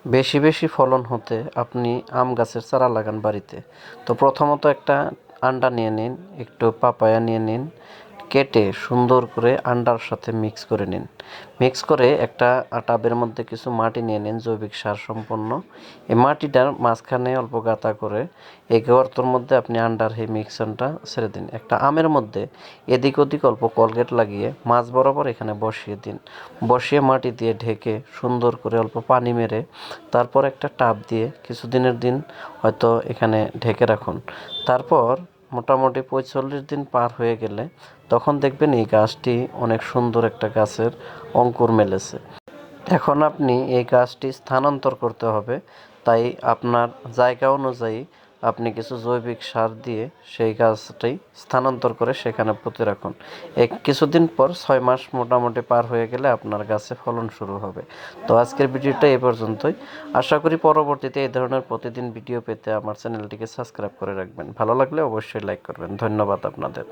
বেশি বেশি ফলন হতে আপনি আম গাছের চারা লাগান বাড়িতে। তো প্রথমত একটা আন্ডা নিয়ে নিন, একটু পাপায়া নিয়ে নিন, কেটে সুন্দর করে আন্ডার সাথে মিক্স করে নিন। মিক্স করে একটা টাবের মধ্যে কিছু মাটি নিয়ে নিন, জৈবিক সার সম্পন্ন। এই মাটিটার মাঝখানে অল্প গাঁথা করে এই গর্তর মধ্যে আপনি আন্ডার এই মিক্সনটা ছেড়ে দিন। একটা আমের মধ্যে এদিক ওদিক অল্প কলগেট লাগিয়ে মাছ বরাবর এখানে বসিয়ে দিন। বসিয়ে মাটি দিয়ে ঢেকে সুন্দর করে অল্প পানি মেরে তারপর একটা টাব দিয়ে কিছুদিনের দিন হয়তো এখানে ঢেকে রাখুন। তারপর মোটামুটি ৪৫ দিন পার হয়ে গেলে তখন দেখবেন এই গাছটি অনেক সুন্দর একটা গাছের অঙ্কুর মেলেছে। এখন আপনি এই গাছটি স্থানান্তর করতে হবে, তাই আপনার জায়গা অনুযায়ী আপনি কিছু জৈবিক সার দিয়ে সেই গাছটি স্থানান্তর করে সেখানে পুঁতে রাখুন। কিছুদিন পর ৬ মাস মোটামুটি পার হয়ে গেলে আপনার গাছে ফলন শুরু হবে। তো আজকের ভিডিওটা এই পর্যন্তই। আশা করি পরবর্তীতে এই ধরনের প্রতিদিন ভিডিও পেতে আমার চ্যানেলটিকে সাবস্ক্রাইব করে রাখবেন। ভালো লাগলে অবশ্যই লাইক করবেন। ধন্যবাদ আপনাদের।